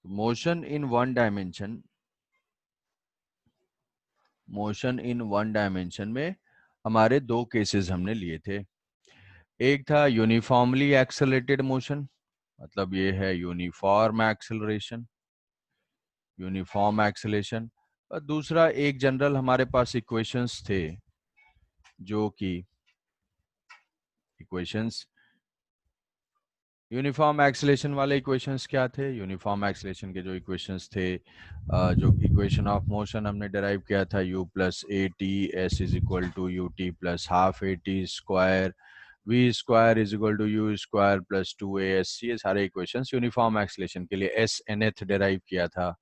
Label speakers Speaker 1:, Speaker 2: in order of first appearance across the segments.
Speaker 1: Motion in one dimension में हमारे दो केसेस हमने लिए थे। एक था यूनिफॉर्मली एक्सेलरेटेड मोशन, मतलब ये है यूनिफॉर्म एक्सेलेशन। और दूसरा एक जनरल हमारे पास इक्वेशंस थे, जो कि इक्वेशंस यूनिफॉर्म एक्सेलेशन वाले इक्वेशंस क्या थे? यूनिफॉर्म एक्सेलेशन के जो इक्वेशंस थे, जो इक्वेशन ऑफ मोशन हमने डिराइव किया था, u plus A T S is equal to U T plus half A T square V square is equal to you square plus two A S, ये सारे equations uniform acceleration के लिए S nth derive किया था।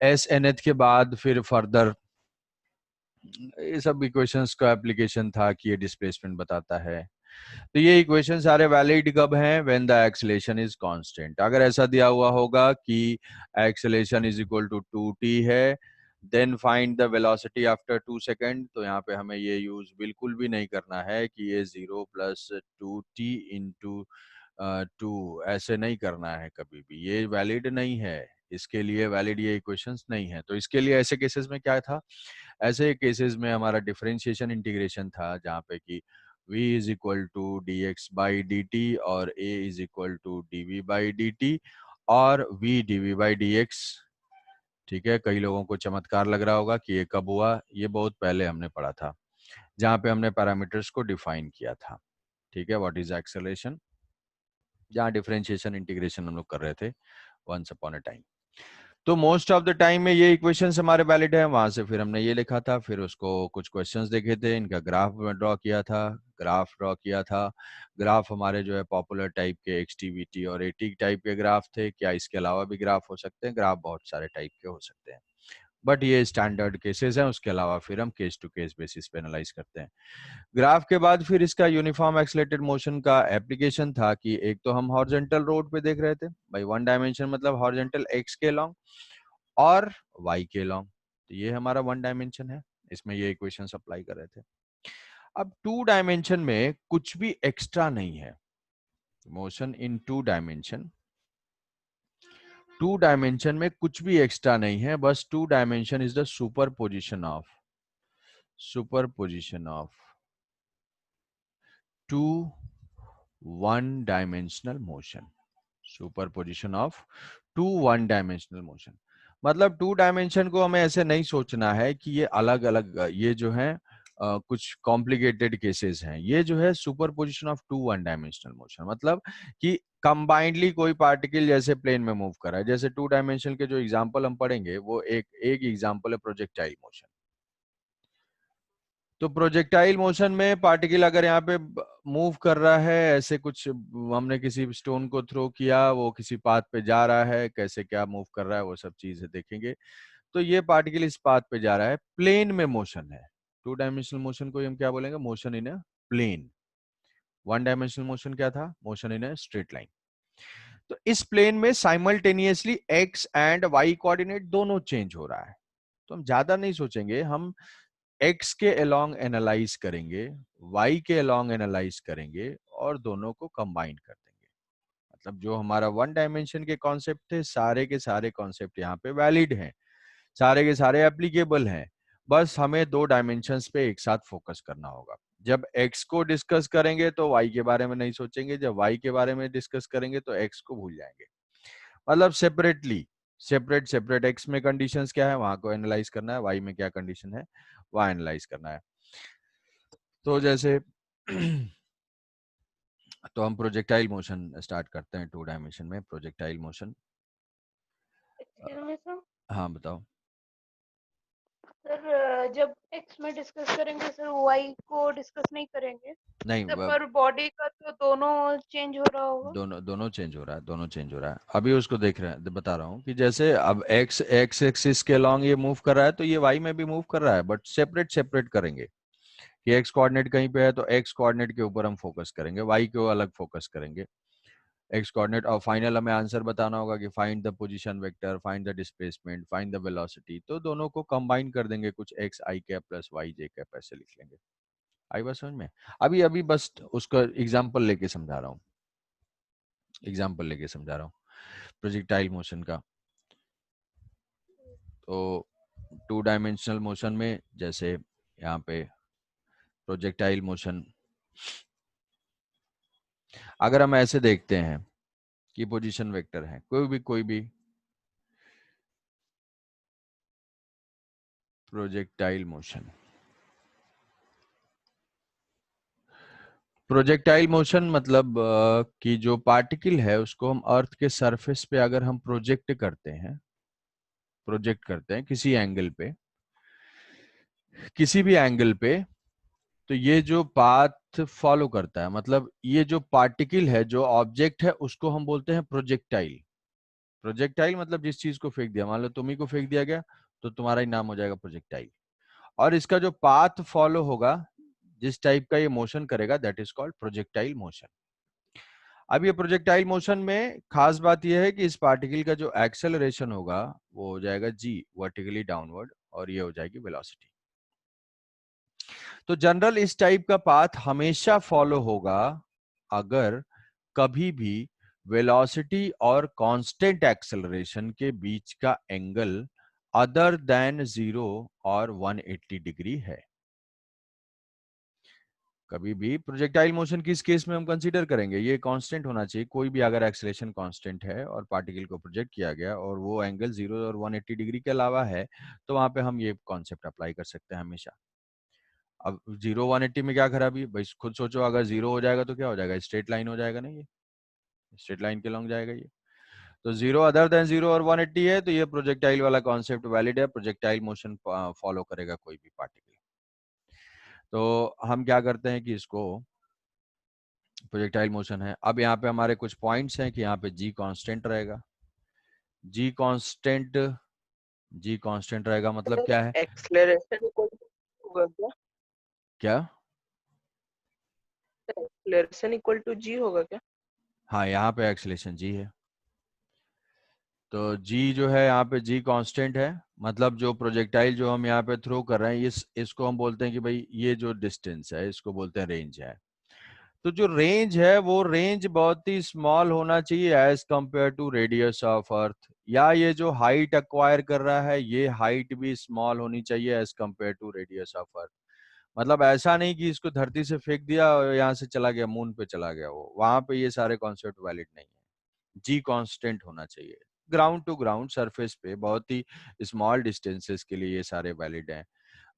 Speaker 1: S nth के बाद फिर further ये सब इक्वेशंस का एप्लीकेशन था कि ये डिस्प्लेसमेंट बताता है। तो ये इक्वेशन सारे वैलिड कब हैं? When the acceleration is constant. अगर ऐसा दिया हुआ होगा कि acceleration is equal to 2t है, then find the velocity after 2 second, तो यहाँ पे हमें ये यूज बिल्कुल भी नहीं करना है कि ये 0 प्लस 2t इंटू 2, ऐसे नहीं करना है कभी भी, ये वैलिड नहीं है। इसके लिए वैलिड ये इक्वेशंस नहीं है। तो इसके लिए ऐसे केसेस में क्या था? ऐसे केसेस में हमारा डिफरेंशिएशन इंटीग्रेशन था, जहाँ पे कि v is equal to d x by d t और a is equal to d v by d t और v d v by d x. ठीक है, कई लोगों को चमत्कार लग रहा होगा कि ये कब हुआ। ये बहुत पहले हमने पढ़ा था, जहाँ पे हमने पैरामीटर्स को डिफाइन किया था। ठीक है, व्हाट इज एक्सेलरेशन, जहाँ डिफरेंशिएशन इंटीग्रेशन हम लोग कर रहे थे वंस अपॉन अ टाइम। तो मोस्ट ऑफ द टाइम में ये इक्वेशंस हमारे वैलिड है। वहां से फिर हमने ये लिखा था, फिर उसको कुछ क्वेश्चंस देखे थे, इनका ग्राफ ड्रॉ किया था। ग्राफ हमारे जो है पॉपुलर टाइप के एक्सटीवीटी और एटी टाइप के ग्राफ थे। क्या इसके अलावा भी ग्राफ हो सकते हैं? ग्राफ बहुत सारे टाइप के हो सकते हैं, बट ये स्टैंडर्ड केसेस हैं। उसके अलावा फिर हम केस टू केस बेसिस पे एनालाइज करते हैं। ग्राफ के बाद फिर इसका यूनिफॉर्म एक्सेलरेटेड मोशन का एप्लीकेशन था कि एक तो हम हॉरिजॉन्टल रोड पे देख रहे थे भाई, वन डायमेंशन मतलब हॉरिजॉन्टल एक्स के लॉन्ग और y के लॉन्ग, तो ये हमारा वन डायमेंशन है। इसमें ये इक्वेशंस अप्लाई कर रहे थे। अब टू डायमेंशन में कुछ भी एक्स्ट्रा नहीं है। मोशन इन टू डायमेंशन में कुछ भी एक्स्ट्रा नहीं है, बस two dimension is the superposition of two one dimensional motion. Superposition of two one dimensional motion मतलब टू डायमेंशन को हमें ऐसे नहीं सोचना है कि ये अलग अलग, ये जो है कुछ कॉम्प्लिकेटेड केसेस हैं। ये जो है superposition of two one dimensional motion मतलब कि कंबाइंडली कोई पार्टिकल जैसे प्लेन में मूव कर रहा है। जैसे टू डायमेंशन के जो एग्जांपल हम पढ़ेंगे वो एक एग्जांपल है प्रोजेक्टाइल मोशन। तो प्रोजेक्टाइल मोशन में पार्टिकल अगर यहाँ पे मूव कर रहा है, ऐसे कुछ हमने किसी स्टोन को थ्रो किया, वो किसी पाथ पे जा रहा है, कैसे क्या मूव कर रहा है वो सब चीजें देखेंगे। तो ये पार्टिकल इस पाथ पे जा रहा है, प्लेन में मोशन है। टू डायमेंशनल मोशन को हम क्या बोलेंगे? Motion in a plane. One dimensional motion क्या था? Motion in a straight line. तो इस प्लेन में simultaneously x and y coordinate दोनों चेंज हो रहा है। तो हम ज्यादा नहीं सोचेंगे, हम x के अलोंग एनालाइज करेंगे, y के अलोंग एनालाइज करेंगे और दोनों को कंबाइन कर देंगे। मतलब जो हमारा वन डायमेंशन के कॉन्सेप्ट थे, सारे के सारे कॉन्सेप्ट यहाँ पे वैलिड हैं, सारे के सारे एप्लीकेबल हैं। बस हमें दो डायमेंशंस पे एक साथ फोकस करना होगा। जब x को डिस्कस करेंगे तो y के बारे में नहीं सोचेंगे, जब y के बारे में डिस्कस करेंगे तो x को भूल जाएंगे। मतलब सेपरेटली, सेपरेट एक्स में कंडीशंस क्या है वहां को एनालाइज करना है, वाई में क्या कंडीशन है वहां एनालाइज करना है। तो जैसे तो हम प्रोजेक्टाइल मोशन स्टार्ट करते हैं। टू डायमेंशन में projectile motion.
Speaker 2: Excuse me sir.
Speaker 1: हाँ बताओ।
Speaker 2: सर जब एक्स में डिस्कस करेंगे सर वाई को डिस्कस नहीं करेंगे
Speaker 1: नहीं,
Speaker 2: सर, पर बॉडी का तो दोनों चेंज हो रहा होगा।
Speaker 1: दोनों दोनों चेंज हो रहा है, दोनों चेंज हो रहा है। अभी उसको देख रहे हैं, बता रहा हूँ कि जैसे अब एक्स एक्स एक्सिस के लॉन्ग ये मूव कर रहा है, तो ये वाई में भी मूव कर रहा है, बट सेपरेट सेपरेट करेंगे। कि एक्स कोऑर्डिनेट कहीं पे है तो एक्स कोऑर्डिनेट के ऊपर हम फोकस करेंगे, वाई को अलग फोकस करेंगे। एक्स कोऑर्डिनेट और फाइनल हमें आंसर बताना होगा कि find the position vector, find the displacement, find the velocity. तो दोनों को कंबाइन कर देंगे, कुछ एक्स आई कैप प्लस वाई जे कैप ऐसे लिख लेंगे। आई बात समझ में? अभी अभी बस उसका एग्जांपल लेके समझा रहा हूँ, एग्जांपल लेके समझा रहा हूँ प्रोजेक्टाइल मोशन का। तो 2 डायमेंशनल मोशन में जैसे यहाँ पे प्रोजेक्टाइल मोशन, अगर हम ऐसे देखते हैं कि पोजीशन वेक्टर है कोई भी प्रोजेक्टाइल मोशन, प्रोजेक्टाइल मोशन मतलब कि जो पार्टिकल है उसको हम अर्थ के सरफेस पे अगर हम प्रोजेक्ट करते हैं किसी भी एंगल पे, तो ये जो पाथ फॉलो करता है, मतलब ये जो पार्टिकल है, जो ऑब्जेक्ट है, उसको हम बोलते हैं प्रोजेक्टाइल। प्रोजेक्टाइल मतलब जिस चीज को फेंक दिया, मान लो तुम्ही को फेंक दिया गया तो तुम्हारा ही नाम हो जाएगा प्रोजेक्टाइल। और इसका जो पाथ फॉलो होगा, जिस टाइप का ये मोशन करेगा, that is called projectile motion. अब ये प्रोजेक्टाइल मोशन में खास बात यह है कि इस पार्टिकल का जो एक्सेलरेशन होगा वो हो जाएगा जी, वर्टिकली डाउनवर्ड, और ये हो जाएगी वेलोसिटी। तो जनरल इस टाइप का पाथ हमेशा फॉलो होगा अगर कभी भी वेलोसिटी और कांस्टेंट एक्सेलरेशन के बीच का एंगल अदर देन 0 और 180 डिग्री है। कभी भी प्रोजेक्टाइल मोशन किस केस में हम कंसीडर करेंगे, ये कांस्टेंट होना चाहिए। कोई भी अगर एक्सेलरेशन कांस्टेंट है और पार्टिकल को प्रोजेक्ट किया गया और वो एंगल 0 और 180 डिग्री के अलावा है, तो वहां पे हम ये कॉन्सेप्ट अप्लाई कर सकते हैं हमेशा। अब 0 180 में क्या खराबी भाई, खुद सोचो, अगर 0 हो जाएगा तो क्या हो जाएगा, स्ट्रेट लाइन हो जाएगा ना, ये स्ट्रेट लाइन के लॉन्ग जाएगा ये। तो 0 अदर देन 0 और 180 है, तो ये प्रोजेक्टाइल वाला कॉन्सेप्ट वैलिड है, प्रोजेक्टाइल मोशन फॉलो करेगा कोई भी पार्टिकल। तो हम क्या करते हैं कि इसको प्रोजेक्टाइल मोशन है। अब यहाँ पे हमारे कुछ पॉइंट्स हैं कि यहाँ पे जी कांस्टेंट रहेगा। जी कांस्टेंट जी कांस्टेंट रहेगा मतलब क्या है,
Speaker 3: एक्सलेरेशन इक्वल होगा क्या?
Speaker 1: क्या?
Speaker 3: एक्सलेरेशन इक्वल टू जी होगा क्या?
Speaker 1: हाँ, यहाँ पे एक्सेलेरेशन जी है। तो जी जो है यहाँ पे जी कांस्टेंट है, मतलब जो प्रोजेक्टाइल जो हम यहाँ पे थ्रो कर रहे हैं, इसको हम बोलते हैं कि भाई ये जो डिस्टेंस है इसको बोलते हैं रेंज है। तो जो रेंज है वो रेंज बहुत ही स्मॉल होना चाहिए as compare to radius of earth, या ये जो हाइट अक्वायर कर रहा है ये हाइट भी स्मॉल होनी चाहिए as compare to radius of earth. मतलब ऐसा नहीं कि इसको धरती से फेंक दिया और यहाँ से चला गया मून पे चला गया, वो वहां पे ये सारे कॉन्सेप्ट वैलिड नहीं है। जी कांस्टेंट होना चाहिए। ग्राउंड टू ग्राउंड सरफेस पे बहुत ही स्मॉल डिस्टेंसेस के लिए ये सारे वैलिड हैं।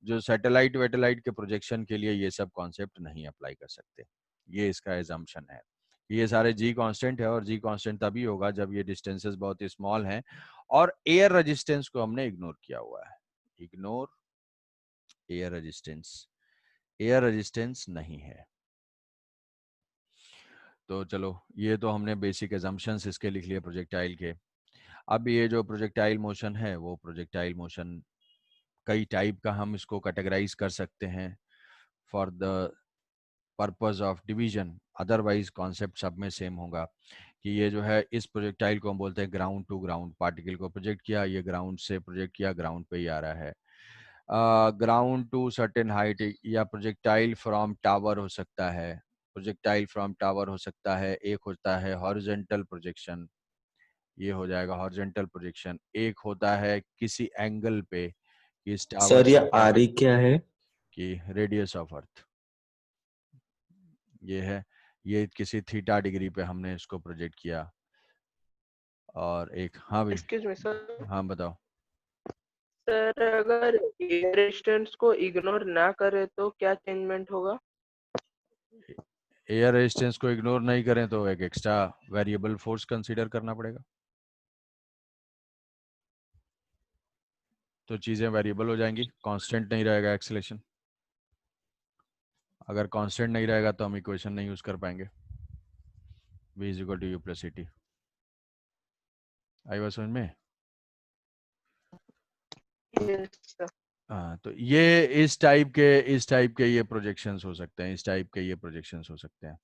Speaker 1: जो सैटेलाइट वेटेलाइट के प्रोजेक्शन के लिए ये सब कॉन्सेप्ट नहीं अप्लाई कर सकते। ये इसका एजम्पशन है। ये सारे जी कांस्टेंट है, और जी कांस्टेंट तभी होगा जब ये डिस्टेंसेस बहुत ही स्मॉल हैं और एयर रेजिस्टेंस को हमने इग्नोर किया हुआ है। Ignore air resistance, air resistance नहीं है। तो चलो, ये तो हमने बेसिक एजम्पशंस इसके लिख लिए प्रोजेक्टाइल के। अब ये जो प्रोजेक्टाइल मोशन है, वो प्रोजेक्टाइल मोशन कई टाइप का हम इसको कैटेगराइज कर सकते हैं for the purpose of division, otherwise concept सब में सेम होगा। कि ये जो है, इस प्रोजेक्टाइल को हम बोलते हैं ग्राउंड टू ग्राउंड, पार्टिकल को प्रोजेक्ट किया, ये ग्राउंड से प्रोजेक्ट किया, ग्राउंड पे ही आ रहा है। ग्राउंड टू सर्टेन हाइट, या प्रोजेक्टाइल फ्रॉम टावर हो सकता है, प्रोजेक्टाइल फ्रॉम टावर हो सकता है। एक होता है हॉरिजॉन्टल प्रोजेक्शन, ये हो जाएगा हॉरिजॉन्टल प्रोजेक्शन। एक होता है किसी एंगल पे, कि इस टावर
Speaker 4: सर ये
Speaker 1: से क्या,
Speaker 4: आरी क्या है?
Speaker 1: कि रेडियस ऑफ अर्थ ये है, ये किसी थीटा डिग्री पे हमने इसको प्रोजेक्ट किया। और एक, हाँ भाई,
Speaker 3: एक्सक्यूज मी सर।
Speaker 1: हाँ बताओ।
Speaker 3: सर अगर एयर रेजिस्टेंस को इग्नोर ना करे तो क्या चेंजमेंट होगा?
Speaker 1: एयर रेजिस्टेंस को इग्नोर नहीं करें तो एक एक्स्ट्रा वेरिएबल फोर्स कंसीडर करना पड़ेगा, तो चीजें वेरिएबल हो जाएंगी, कांस्टेंट नहीं रहेगा एक्सेलेरेशन। अगर कांस्टेंट नहीं रहेगा तो हम इक्वेशन नहीं यूज कर पाएंगे, v is equal to U plus C T. आई बात समझ में?
Speaker 3: Yes sir.
Speaker 1: हाँ, तो ये इस टाइप के ये प्रोजेक्शंस हो सकते हैं, इस टाइप के ये प्रोजेक्शंस हो सकते हैं।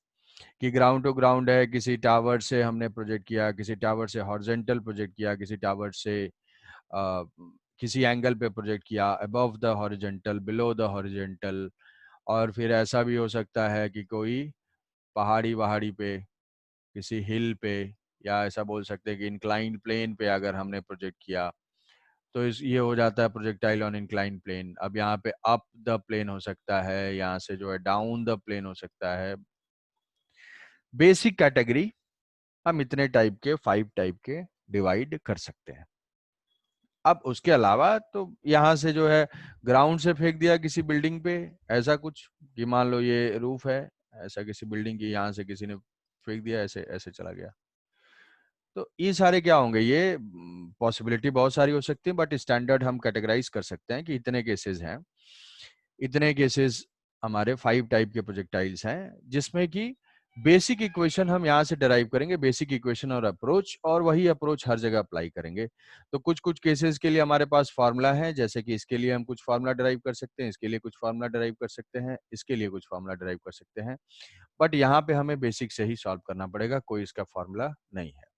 Speaker 1: कि ग्राउंड टू ग्राउंड है, किसी टावर से हमने प्रोजेक्ट किया, किसी टावर से हॉरिजॉन्टल प्रोजेक्ट किया, किसी टावर से किसी एंगल पे प्रोजेक्ट किया, above the horizontal, below the horizontal. और फिर ऐसा भी हो सकता है कि कोई पहाड़ी वहाड़ी पे, किसी हिल पे, या ऐसा बोल सकते हैं कि इंक्लाइंड प्लेन पे अगर हमने प्रोजेक्ट किया, तो इस ये हो जाता है प्रोजेक्टाइल ऑन इंक्लाइन प्लेन। अब यहाँ पे अप द प्लेन हो सकता है, यहाँ से जो है डाउन द प्लेन हो सकता है। बेसिक कैटेगरी हम इतने टाइप के 5 टाइप के डिवाइड कर सकते हैं। अब उसके अलावा तो यहाँ से जो है ग्राउंड से फेंक दिया किसी बिल्डिंग पे, ऐसा कुछ कि मान लो ये रूफ है, ऐसा किसी बिल्डिंग की, यहाँ से किसी ने फेंक दिया, ऐसे ऐसे चला गया। तो ये सारे क्या होंगे, ये पॉसिबिलिटी बहुत सारी हो सकती है, बट स्टैंडर्ड हम कैटेगराइज कर सकते हैं कि इतने केसेस हैं। इतने केसेस हमारे 5 टाइप के प्रोजेक्टाइल्स हैं, जिसमें कि बेसिक इक्वेशन हम यहाँ से डराइव करेंगे, बेसिक इक्वेशन और अप्रोच, और वही अप्रोच हर जगह अप्लाई करेंगे। तो कुछ कुछ केसेस के लिए हमारे पास फार्मूला है, जैसे कि इसके लिए हम कुछ फार्मूला डराइव कर सकते हैं, इसके लिए कुछ फार्मूला डराइव कर सकते हैं, इसके लिए कुछ फार्मूला डराइव कर सकते हैं, बट यहाँ पे हमें बेसिक से ही सॉल्व करना पड़ेगा, कोई इसका फार्मूला नहीं है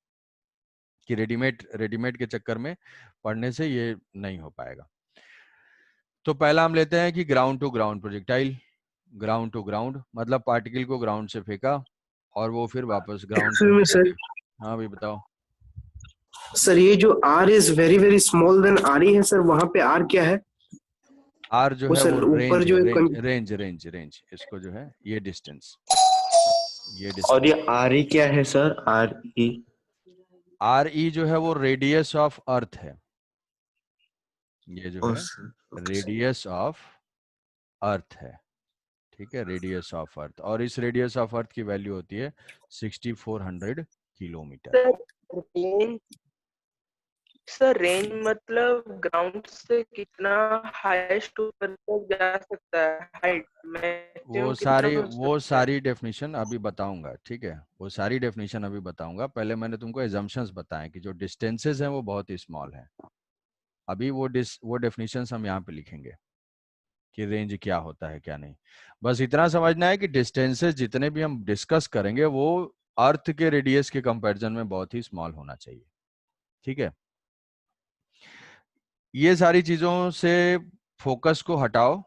Speaker 1: कि रेडीमेड के चक्कर में पढ़ने से ये नहीं हो पाएगा। तो पहला हम लेते हैं कि ground to ground projectile. Ground to ground मतलब पार्टिकल को ग्राउंड से फेंका और वो फिर वापस ग्राउंड पे
Speaker 4: एक्चुअली में
Speaker 1: ही
Speaker 4: सर,
Speaker 1: रहे। हाँ भाई बताओ।
Speaker 4: सर ये जो R is very very small then R ही है सर, वहां पे आर क्या है?
Speaker 1: आर जो
Speaker 4: वो
Speaker 1: है वो
Speaker 4: सर ऊपर
Speaker 1: रेंज
Speaker 4: जो
Speaker 1: है,
Speaker 4: है
Speaker 1: रेंज इसको जो है ये डिस्टेंस,
Speaker 5: और ये आर ई क्या है sir? R E
Speaker 1: R E जो है वो रेडियस ऑफ अर्थ है। ये जो है रेडियस ऑफ अर्थ है, ठीक है, रेडियस ऑफ अर्थ। और इस रेडियस ऑफ अर्थ की वैल्यू होती है 6400 किलोमीटर।
Speaker 3: सर रेंज मतलब ग्राउंड से कितना हाईएस्ट ऊपर तक जा सकता है, हाइट मैक्सिमम कितना हो
Speaker 1: वो
Speaker 3: सकता है?
Speaker 1: सारी डेफिनेशन अभी बताऊंगा, ठीक है, वो सारी डेफिनेशन अभी बताऊंगा। पहले मैंने तुमको एजम्पशंस बताएं कि जो डिस्टेंसेस हैं वो बहुत ही स्मॉल हैं। अभी वो डेफिनेशंस हम यहाँ पे लिखेंगे कि रेंज क्या होता है क्या नहीं। बस इतना समझना है कि डिस्टेंसेस जितने भी हम डिस्कस करेंगे वो अर्थ के रेडियस के कंपैरिजन में बहुत ही स्मॉल होना चाहिए, ठीक है। ये सारी चीजों से फोकस को हटाओ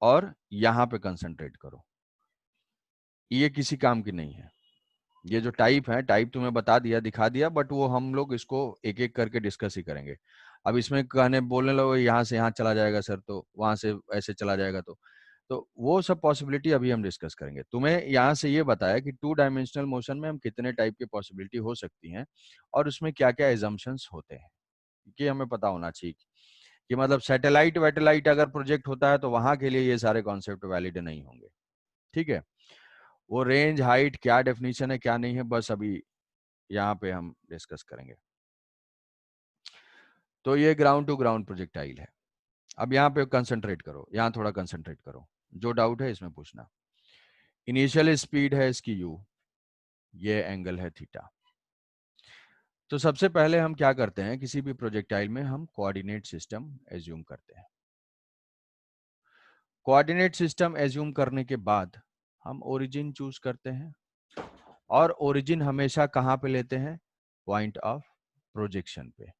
Speaker 1: और यहाँ पे कंसंट्रेट करो। ये किसी काम की नहीं है। ये जो टाइप है, टाइप तुम्हें बता दिया, दिखा दिया, बट वो हम लोग इसको एक एक करके डिस्कस ही करेंगे। अब इसमें कहने बोलने लगो यहाँ से यहाँ चला जाएगा सर, तो वहां से ऐसे चला जाएगा, तो वो सब पॉसिबिलिटी अभी हम डिस्कस करेंगे। तुम्हें यहाँ से ये बताया कि 2 डायमेंशनल मोशन में हम कितने टाइप की पॉसिबिलिटी हो सकती हैं और उसमें क्या क्या एजम्पशंस होते हैं, कि हमें पता होना चाहिए कि मतलब सैटेलाइट वैटेलाइट अगर प्रोजेक्ट होता है तो वहां के लिए ये सारे कॉन्सेप्ट वैलिड नहीं होंगे, ठीक है। वो रेंज हाइट क्या डेफिनेशन है क्या नहीं है, बस अभी यहाँ पे हम डिस्कस करेंगे। तो ये ग्राउंड टू ग्राउंड प्रोजेक्टाइल है। अब यहाँ पे कंसंट्रेट करो, यहाँ थोड़ा कंसंट्रेट करो, जो डाउट है इसमें पूछना। इनिशियल स्पीड है इसकी u, ये एंगल है थीटा। तो सबसे पहले हम क्या करते हैं, किसी भी प्रोजेक्टाइल में हम कोऑर्डिनेट सिस्टम एज्यूम करते हैं। कोऑर्डिनेट सिस्टम एज्यूम करने के बाद हम ओरिजिन चूज करते हैं, और ओरिजिन हमेशा कहाँ पे लेते हैं, पॉइंट ऑफ प्रोजेक्शन पे।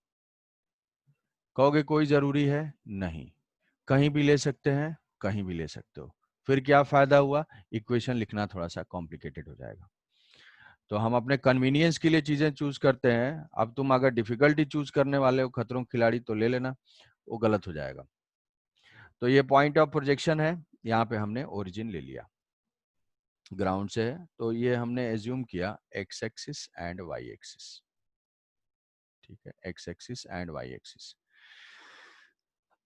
Speaker 1: कहोगे कोई जरूरी है, नहीं, कहीं भी ले सकते हैं, कहीं भी ले सकते हो। फिर क्या फायदा हुआ, इक्वेशन लिखना थोड़ा सा कॉम्प्लिकेटेड हो जाएगा। तो हम अपने कन्वीनियंस के लिए चीजें चूज करते हैं। अब तुम अगर डिफिकल्टी चूज करने वाले हो, खतरों के खिलाड़ी, तो ले लेना, वो गलत हो जाएगा। तो ये पॉइंट ऑफ प्रोजेक्शन है, यहाँ पे हमने ओरिजिन ले लिया, ग्राउंड से है, तो ये हमने एज्यूम किया x axis and y axis, ठीक है, x axis and y axis.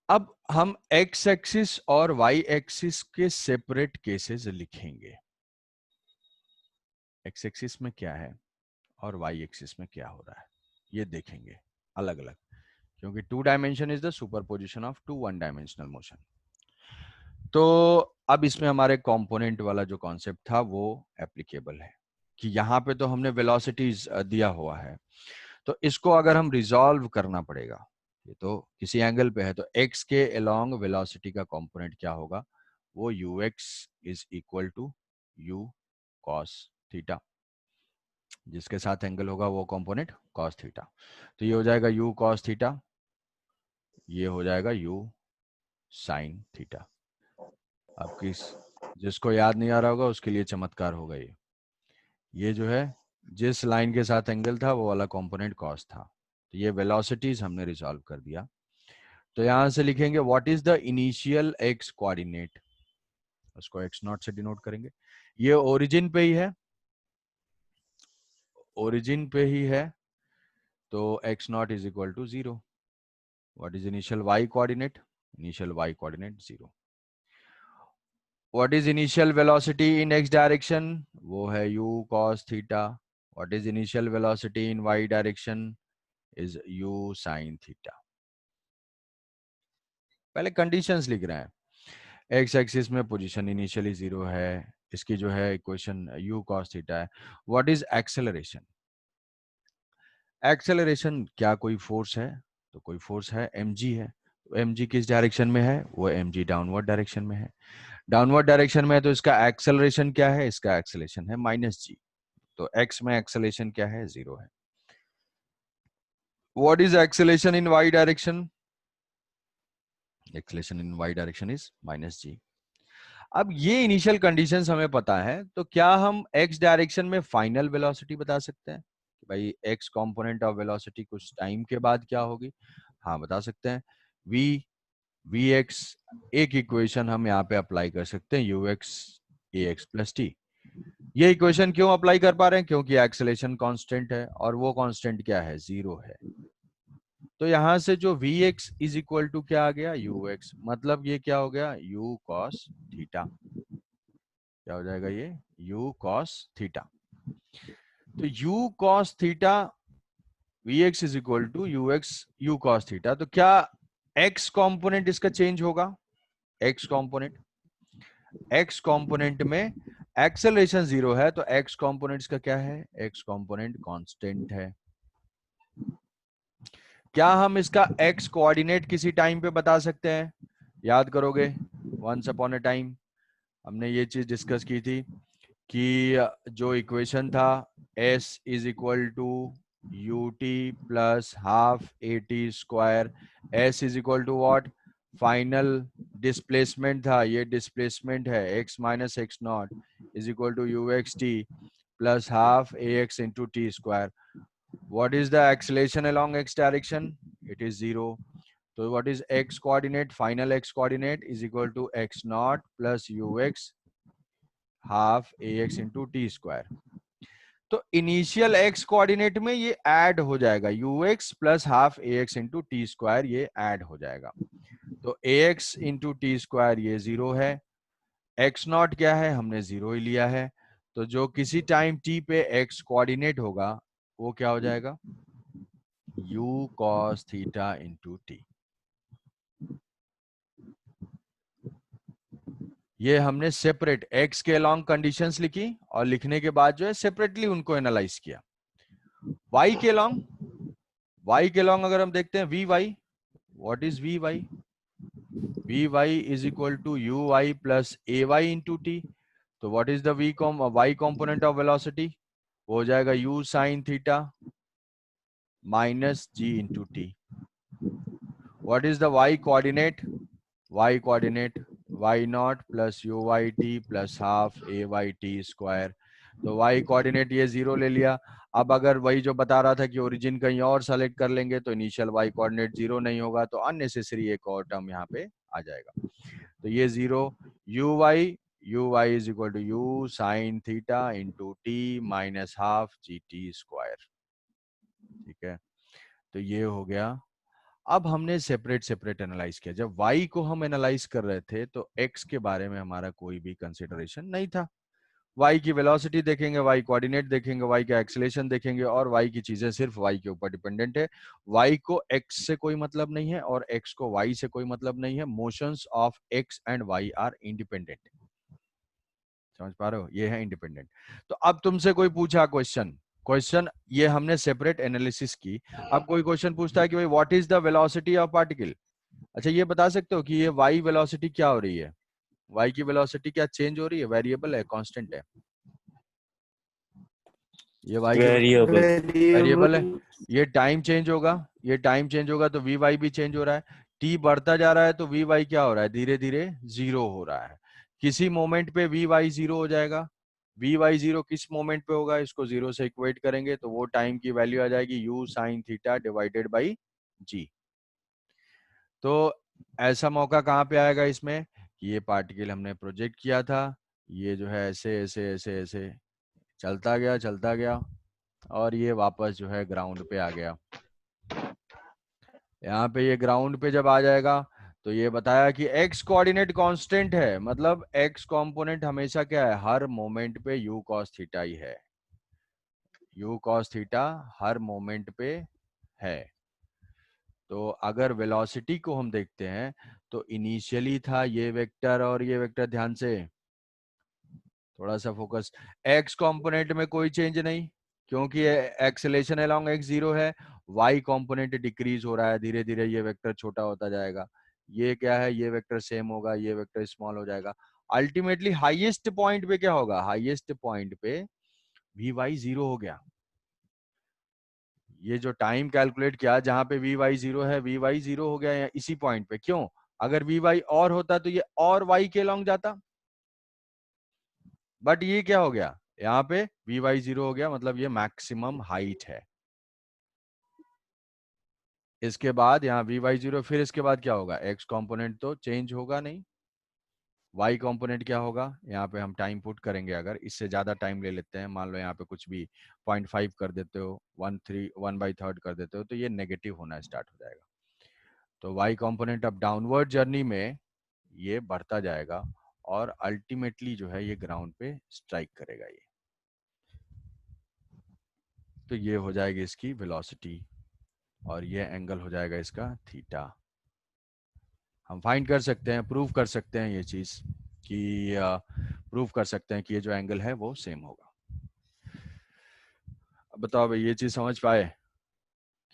Speaker 1: अब हम एक्स एक्सिस और वाई एक्सिस के सेपरेट केसेस लिखेंगे। एक्स एक्सिस में क्या है और वाई एक्सिस में क्या हो रहा है, ये देखेंगे अलग अलग, क्योंकि 2 dimension is the superposition of 2 1 dimensional motion. तो अब इसमें हमारे कंपोनेंट वाला जो कॉन्सेप्ट था वो एप्लीकेबल है, कि यहाँ पे तो हमने वेलोसिटीज दिया हुआ है, तो इसको अगर हम रिजॉल्व करना पड़ेगा, ये तो किसी एंगल पे है, तो x के अलोंग वेलोसिटी का कंपोनेंट क्या होगा, वो ux is equal to u cos theta, जिसके साथ एंगल होगा वो कंपोनेंट cos थीटा। तो ये हो जाएगा u cos थीटा, ये हो जाएगा u sin थीटा। अब जिसको याद नहीं आ रहा होगा उसके लिए चमत्कार होगा ये जो है जिस लाइन के साथ एंगल था वो वाला कंपोनेंट cos था। तो ये वेलोसिटीज हमने रिजॉल्व कर दिया। तो यहां से लिखेंगे what is the initial x coordinate, उसको एक्स नॉट से डिनोट करेंगे। ये ओरिजिन पे ही है, ओरिजिन पे ही है, तो x naught is equal to 0। What is initial y coordinate, initial y coordinate 0। What is initial velocity in x direction, वो है u cos theta. What is initial velocity in y direction is u sin theta. पहले conditions लिख रहे हैं। X axis में position initially 0 है, इसकी जो है इक्वेशन u cos थीटा है। व्हाट इज एक्सेलरेशन, एक्सेलरेशन क्या कोई फोर्स है, तो कोई फोर्स है, mg है। तो mg किस डायरेक्शन में है, वो mg डाउनवर्ड डायरेक्शन में है। डाउनवर्ड डायरेक्शन में है तो इसका एक्सेलरेशन क्या है, इसका एक्सेलरेशन है -g। तो x में एक्सेलरेशन क्या है, 0 है। What is acceleration in y direction, acceleration in y direction is -g। अब ये इनिशियल कंडीशंस हमें पता है, तो क्या हम x डायरेक्शन में फाइनल वेलोसिटी बता सकते हैं कि भाई x कंपोनेंट ऑफ वेलोसिटी कुछ टाइम के बाद क्या होगी? हाँ, बता सकते हैं। vx एक इक्वेशन हम यहाँ पे अप्लाई कर सकते हैं, ux ax प्लस टी। ये इक्वेशन क्यों अप्लाई कर पा रहे हैं, क्योंकि एक्सेलरेशन कांस्टेंट है और वो कांस्टेंट क्या है, 0 है। तो यहां से जो vx इज इक्वल टू क्या आ गया, ux, मतलब ये क्या हो गया, u cos थीटा। क्या हो जाएगा ये, u cos थीटा। तो u cos theta, vx is equal to ux u cos theta. तो क्या x कंपोनेंट इसका चेंज होगा, x कंपोनेंट में एक्सेलरेशन 0 है, तो x कंपोनेंट का क्या है, x कंपोनेंट कांस्टेंट है। क्या हम इसका x कोऑर्डिनेट किसी टाइम पे बता सकते हैं, याद करोगे वंस अपॉन अ टाइम हमने ये चीज डिस्कस की थी कि जो इक्वेशन था s is equal to ut plus half at square, s is equal to what, final displacement था, ये डिस्प्लेसमेंट है x minus x naught is equal to uxt plus half ax into t square. What is the acceleration along x direction? It is 0. So what is x coordinate? Final x coordinate is equal to x naught plus ux half ax into t square. तो initial x coordinate में ये add हो जाएगा, ux plus half ax into t square, ये add हो जाएगा। तो ax into t square ये 0 है, x नॉट क्या है, हमने 0 ही लिया है। तो जो किसी टाइम t पे x कोऑर्डिनेट होगा वो क्या हो जाएगा, u cos theta into T. ये हमने सेपरेट x के अलोंग कंडीशंस लिखी और लिखने के बाद जो है सेपरेटली उनको एनालाइज किया। y के अलोंग अगर हम देखते हैं vy, what is vy, vy is equal to uy plus ay into T. तो what is the y component of velocity, वो हो जाएगा u sine theta minus g into T. What is the y coordinate, y coordinate y not plus U Y T plus half A Y T square. तो y coordinate ये 0 ले लिया। अब अगर वही जो बता रहा था कि ओरिजिन कहीं और सेलेक्ट कर लेंगे तो इनिशियल y कोऑर्डिनेट 0 नहीं होगा, तो अननेसेसरी एक और टर्म यहाँ पे आ जाएगा। तो ये 0 u y is equal to u sine theta into t minus half g t square. ठीक है, तो ये हो गया। अब हमने सेपरेट एनालाइज किया। जब y को हम एनालाइज कर रहे थे तो x के बारे में हमारा कोई भी कंसिडरेशन नहीं था। y की वेलोसिटी देखेंगे, y कोऑर्डिनेट देखेंगे, y का एक्सेलरेशन देखेंगे और y की चीजें सिर्फ y के ऊपर डिपेंडेंट है। y को x से कोई मतलब नहीं है और x को y से कोई मतलब नहीं है। Motions of x and y are independent. समझ पा रहे हो, ये है इंडिपेंडेंट। तो अब तुमसे कोई पूछा क्वेश्चन ये हमने सेपरेट एनालिसिस की। अब कोई क्वेश्चन पूछता है कि भाई what is the velocity of particle. अच्छा, ये बता सकते हो कि ये y वेलोसिटी क्या हो रही है, y की वेलोसिटी क्या चेंज हो रही है, वेरिएबल है, कांस्टेंट है? ये y की वेरिएबल है। ये टाइम चेंज होगा, ये टाइम चेंज होगा तो vy भी चेंज हो रहा है। t बढ़ता जा रहा है तो vy क्या हो रहा है, धीरे धीरे 0 हो रहा है। किसी मोमेंट पे vy 0 हो जाएगा। vy 0 किस मोमेंट पे होगा, इसको 0 से इक्वेट करेंगे तो वो टाइम की वैल्यू आ जाएगी u sine theta divided by g। तो ऐसा मौका कहाँ पे आएगा इसमें कि ये पार्टिकल हमने प्रोजेक्ट किया था, ये जो है ऐसे ऐसे ऐसे ऐसे चलता गया और ये वापस जो है ग्राउंड पे आ गया। यहाँ पे ये ग्राउंड पे जब आ जाएगा तो ये बताया कि x कोऑर्डिनेट कांस्टेंट है, मतलब x कंपोनेंट हमेशा क्या है, हर मोमेंट पे u cos थीटा ही है, u cos थीटा हर मोमेंट पे है। तो अगर वेलोसिटी को हम देखते हैं तो इनिशियली था ये वेक्टर और ये वेक्टर, ध्यान से थोड़ा सा फोकस, x कंपोनेंट में कोई चेंज नहीं क्योंकि एक्सेलेरेशन अलोंग x 0 है, y कंपोनेंट डिक्रीज हो रहा है, धीरे धीरे ये वेक्टर छोटा होता जाएगा, ये क्या है, ये वेक्टर सेम होगा, ये वेक्टर स्मॉल हो जाएगा। अल्टीमेटली हाईएस्ट पॉइंट पे क्या होगा, हाईएस्ट पॉइंट पे वी वाई 0 हो गया। ये जो टाइम कैलकुलेट किया जहां पे वी वाई 0 है, वी वाई 0 हो गया इसी पॉइंट पे। क्यों, अगर वी वाई और होता तो ये और y के लॉन्ग जाता, बट ये क्या हो गया, यहाँ पे वी वाई 0 हो गया, मतलब ये मैक्सिमम हाइट है। इसके बाद यहाँ वी वाई 0, फिर इसके बाद क्या होगा, x कंपोनेंट तो चेंज होगा नहीं, y कंपोनेंट क्या होगा, यहाँ पे हम टाइम पुट करेंगे, अगर इससे ज्यादा टाइम ले लेते हैं, मान लो यहाँ पे कुछ भी 0.5 कर देते हो, 1/3 कर देते हो, तो ये नेगेटिव होना स्टार्ट हो जाएगा। तो y कंपोनेंट अब डाउनवर्ड जर्नी में ये बढ़ता जाएगा और अल्टीमेटली जो है ये ग्राउंड पे स्ट्राइक करेगा ये। तो ये हो जाएगी इसकी वेलोसिटी और ये एंगल हो जाएगा इसका थीटा। हम फाइंड कर सकते हैं, प्रूव कर सकते हैं ये चीज कि प्रूव कर सकते हैं कि ये जो एंगल है वो सेम होगा। अब बताओ भाई, ये चीज समझ पाए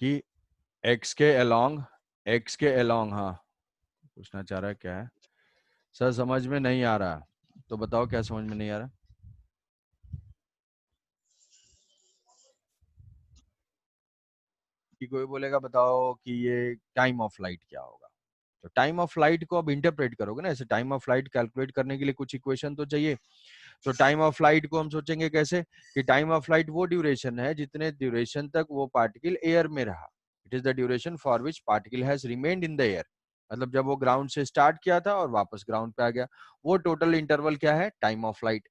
Speaker 1: कि x के अलोंग, हाँ पूछना चाह रहा है क्या है सर, समझ में नहीं आ रहा, तो बताओ क्या समझ में नहीं आ रहा। कि कोई बोलेगा बताओ कि ये टाइम ऑफ लाइट क्या होगा, तो टाइम ऑफ लाइट को अब इंटरप्रेट करोगे ना, ऐसे टाइम ऑफ लाइट कैलकुलेट करने के लिए कुछ इक्वेशन तो चाहिए। तो टाइम ऑफ लाइट को हम सोचेंगे कैसे कि टाइम ऑफ लाइट वो ड्यूरेशन है जितने ड्यूरेशन तक वो पार्टिकल एयर में रहा, it is the duration for which particle has remained in the air, मतलब जब वो ग्राउंड से स्टार्ट किया था और वापस ग्राउंड पे आ गया, वो टोटल इंटरवल क्या है, टाइम ऑफ लाइट।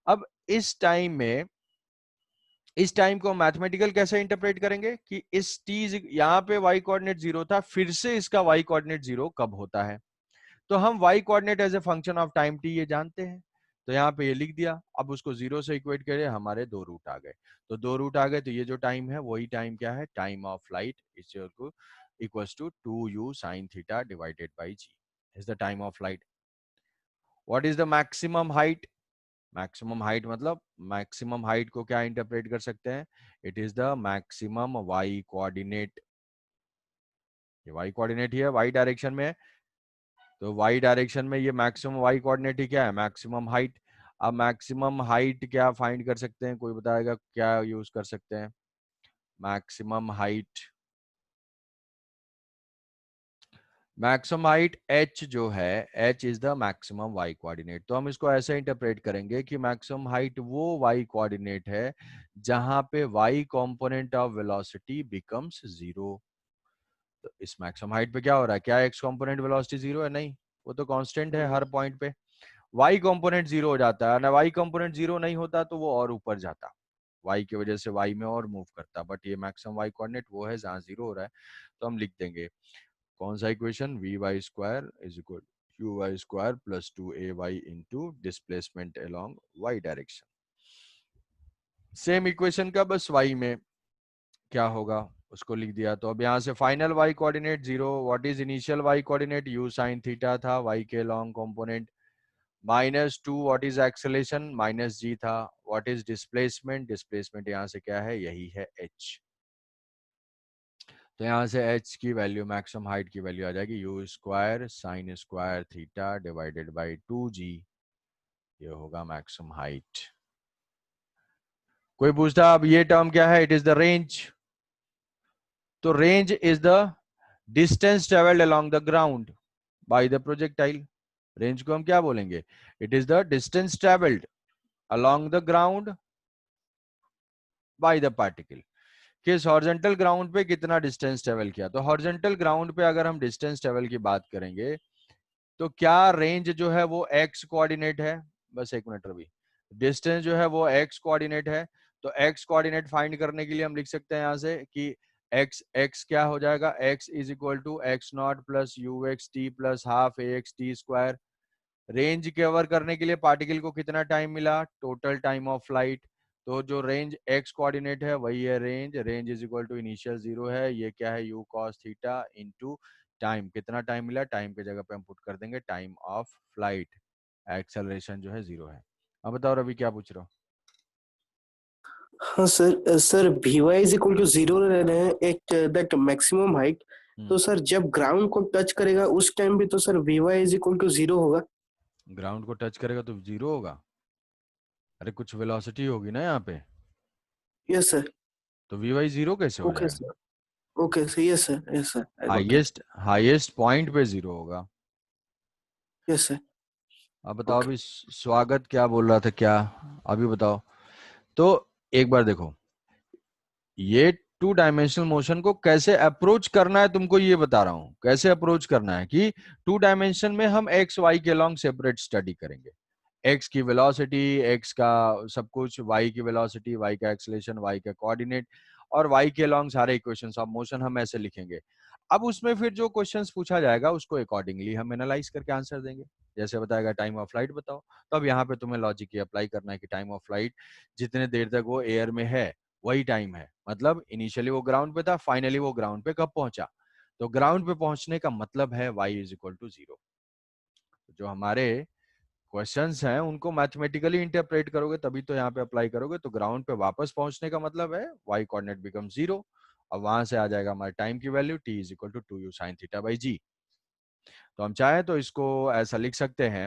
Speaker 1: अब इस टाइम को मैथमेटिकल कैसे इंटरप्रेट करेंगे कि इस t यहाँ पे y कोऑर्डिनेट 0 था, फिर से इसका y कोऑर्डिनेट 0 कब होता है, तो हम y coordinate as a function of time t ये जानते हैं, तो यहाँ पे ये लिख दिया। अब उसको 0 से इक्वेट करें, हमारे 2 रूट आ गए, तो 2 रूट आ गए, तो ये जो टाइम है वही टाइम क्या है, time of flight equals to 2u sin theta divided by g is the time of flight. What is the maximum height, maximum height मतलब मैक्सिमम हाइट को क्या इंटरप्रेट कर सकते हैं, it is the maximum y coordinate, ये y coordinate ही है, y direction में है, तो y डायरेक्शन में ये मैक्सिमम y कोऑर्डिनेट ही क्या है, मैक्सिमम हाइट। अब मैक्सिमम हाइट क्या फाइंड कर सकते हैं, कोई बताएगा क्या यूज कर सकते हैं, maximum height, maximum height h जो है, h is the maximum y coordinate, तो हम इसको ऐसे इंटरप्रेट करेंगे कि मैक्सिमम हाइट वो y कोऑर्डिनेट है जहां पे y component of velocity becomes 0। तो इस मैक्सिमम हाइट पे क्या हो रहा है, क्या x कंपोनेंट वेलोसिटी 0 है, नहीं, वो तो कांस्टेंट है हर पॉइंट पे, y कंपोनेंट 0 हो जाता है ना, y कंपोनेंट 0 नहीं होता तो वो और ऊपर जाता, y की वजह से y में और मूव करता, बट ये मैक्सिमम y कोऑर्डिनेट वो है जहां 0 हो रहा है। तो हम लिख देंगे कौन सा equation, v y square is equal u y square plus 2ay into displacement along y direction. Same equation का बस y में क्या होगा उसको लिख दिया। तो अब यहाँ से final y coordinate 0, what is initial y coordinate, u sin theta था y के long component, -2 what is acceleration, -g था, व्हाट इज डिस्प्लेसमेंट, डिस्प्लेसमेंट यहाँ से क्या है, यही है h। तो यहाँ से h की वैल्यू, मैक्सिमम हाइट की वैल्यू आ जाएगी u square sine square theta divided by 2g, ये होगा मैक्सिमम हाइट। कोई पूछता अब ये टर्म क्या है, इट इज द रेंज, तो range is the distance travelled along the ground by the projectile. Range को हम क्या बोलेंगे, it is the distance travelled along the ground by the particle, किस हॉरिजॉन्टल ग्राउंड पे कितना डिस्टेंस ट्रेवल किया। तो हॉरिजॉन्टल ग्राउंड पे अगर हम डिस्टेंस ट्रेवल की बात करेंगे तो क्या रेंज जो है वो एक्स कोऑर्डिनेट है। बस एक मिनट रवि, डिस्टेंस जो है वो एक्स कोऑर्डिनेट है। तो एक्स कोऑर्डिनेट फाइंड करने के लिए हम लिख सकते हैं यहाँ से कि एक्स एक्स क्या हो जाएगा, x is equal to x naught plus u x t plus half a x t square. Range cover करने के लिए पार्टिकल को कितना टाइम मिला, टोटल टाइम ऑफ फ्लाइट। तो जो रेंज एक्स कोऑर्डिनेट है वही है range, range is equal to initial 0 है, ये क्या है u cos theta into time. कितना टाइम मिला, टाइम की जगह पे हम पुट कर देंगे टाइम ऑफ फ्लाइट। एक्सेलरेशन जो है 0 है। अब बताओ रवि क्या पूछ रहे हो।
Speaker 4: हाँ sir, sir v y is equal to 0 रहना है एट दैट मैक्सिमम हाइट। तो सर जब ग्राउंड को टच करेगा उस टाइम भी तो sir v y is equal to 0 होगा।
Speaker 1: ग्राउंड को टच करेगा तो 0 होगा। अरे कुछ वेलोसिटी होगी ना यहाँ पे,
Speaker 4: यस सर।
Speaker 1: तो वी वाई 0 कैसे हो
Speaker 4: ओके
Speaker 1: जाएगा।
Speaker 4: Sir, okay sir, yes sir, yes sir, I got it.
Speaker 1: Highest point पे 0 होगा।
Speaker 4: Yes sir.
Speaker 1: अब बताओ
Speaker 4: ओके
Speaker 1: अभी स्वागत क्या बोल रहा था क्या, अभी बताओ। तो एक बार देखो, ये 2 डायमेंशनल मोशन को कैसे अप्रोच करना है तुमको ये बता रहा हूं। कैसे अप्रोच करना है कि 2 डायमेंशन में हम एक्स वाई के लॉन्ग सेपरेट स्टडी करेंगे। एक्स की वेलोसिटी, एक्स का सब कुछ, वाई की वेलोसिटी, वाई का एक्सेलरेशन, वाई का कोऑर्डिनेट, और वाई के लॉन्ग सारे इक्वेशंस ऑफ मोशन हम ऐसे लिखेंगे। अब उसमें फिर जो क्वेश्चंस पूछा जाएगा उसको अकॉर्डिंगली हम एनालाइज करके आंसर देंगे। जैसे बताएगा टाइम ऑफ फ्लाइट बताओ, तब यहाँ पे तुम्हें लॉजिक ये अप्लाई करना है कि टाइम ऑफ फ्लाइट जितने देर तक वो एयर में है वही टाइम है। मतलब इनिशियली वो ग्राउंड पे था, फाइनली वो ग्राउंड पे कब पहुंचा। तो ग्राउंड पे पहुंचने का मतलब है y इज इक्वल टू 0। जो हमारे क्वेश्चंस हैं उनको मैथमेटिकली इंटरप्रेट करोगे तभी तो यहाँ पे अप्लाई करोगे। तो ग्राउंड पे वापस पहुंचने का मतलब है y कोऑर्डिनेट बिकम 0। अब वहां से आ जाएगा हमारे टाइम की value t is equal to 2u sin theta by g। तो हम चाहे तो इसको ऐसा लिख सकते हैं,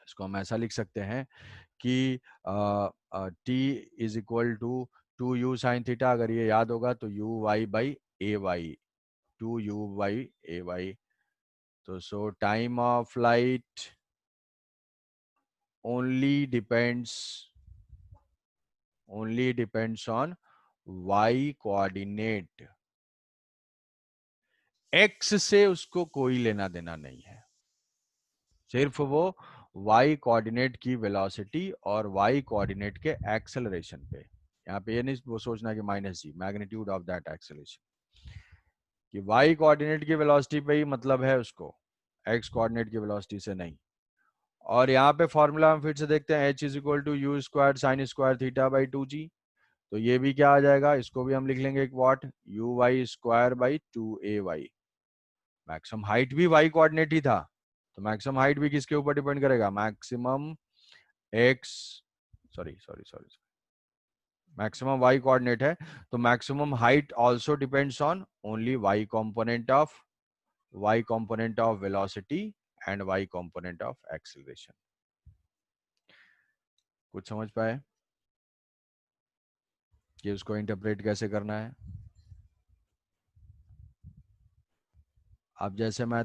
Speaker 1: इसको हम ऐसा लिख सकते हैं कि t is equal to 2u sin theta. अगर ये याद होगा तो u y by A Y, 2u by A Y. तो so time of flight only depends on y coordinate. x से उसको कोई लेना देना नहीं है, सिर्फ वो y कोऑर्डिनेट की वेलोसिटी और y कोऑर्डिनेट के एक्सेलरेशन पे। यहाँ पे ये नहीं वो सोचना कि minus g, magnitude of that acceleration, कि y कोऑर्डिनेट की वेलोसिटी पे ही मतलब है उसको, x कोऑर्डिनेट की वेलोसिटी से नहीं। और यहाँ पे फॉर्मूला हम फिर से देखते हैं, h is equal to you square sine square theta by 2g। तो ये भी क्या आ जाएगा, इसको भी हम लिख लेंगे एक what, u y square by 2ay। Maximum height भी y कोऑर्डिनेट ही था, तो मैक्सिमम हाइट भी किसके ऊपर डिपेंड करेगा, maximum x, sorry sorry sorry maximum y coordinate है, तो maximum height also depends on only y component of velocity and y component of acceleration। कुछ समझ पाए कि उसको इंटरप्रेट कैसे करना है। अब जैसे मैं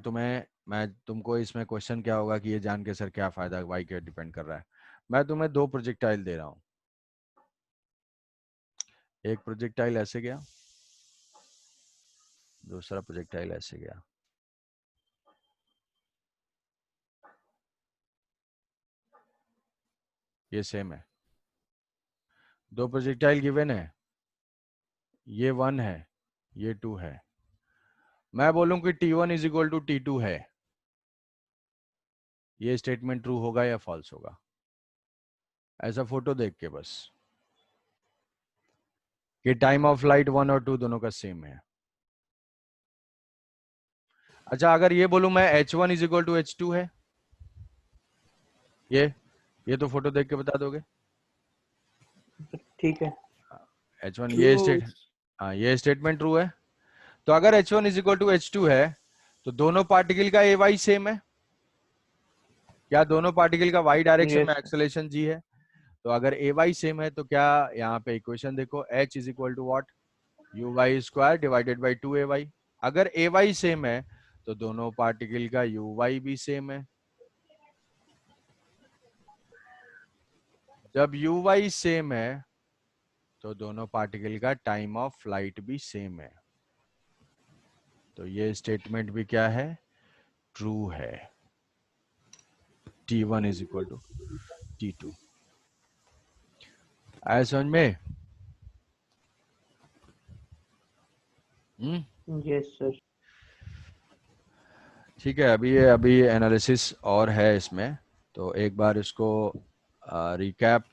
Speaker 1: तुमको इसमें क्वेश्चन क्या होगा कि ये जान के सर क्या फायदा y के डिपेंड कर रहा है। मैं तुम्हें 2 प्रोजेक्टाइल दे रहा हूं, एक प्रोजेक्टाइल ऐसे गया, दूसरा प्रोजेक्टाइल ऐसे गया। ये सेम है, 2 प्रोजेक्टाइल गिवन है, ये 1 है, ये 2 है। मैं बोलूं कि T1 is equal to T2 है, ये स्टेटमेंट ट्रू होगा या फॉल्स होगा। ऐसा फोटो देख के बस कि टाइम ऑफ फ्लाइट 1 और 2 दोनों का सेम है। अच्छा अगर ये बोलूं मैं H1 is equal to H2 है, ये तो फोटो देख के बता दोगे।
Speaker 3: ठीक है।
Speaker 1: H1
Speaker 4: True.
Speaker 1: ये स्टेटमेंट ट्रू है। तो अगर H1 is equal to H2 है तो दोनों पार्टिकल का ए वाई सेम है क्या, दोनों पार्टिकल का y डायरेक्शन
Speaker 3: Yes.
Speaker 1: में एक्सेलरेशन g है। तो अगर ए वाई सेम है तो क्या, यहाँ पे इक्वेशन देखो, h is equal to what, u y square divided by 2ay। अगर ए वाई सेम है तो दोनों पार्टिकल का यू वाई भी सेम है। जब यू वाई सेम है तो दोनों पार्टिकल का टाइम ऑफ फ्लाइट भी सेम है, तो ये स्टेटमेंट भी क्या है, ट्रू है। T1 is equal to T2। आया समझ में?
Speaker 3: Yes sir.
Speaker 1: ठीक है, अभी एनालिसिस और है इसमें, तो एक बार इसको रिकैप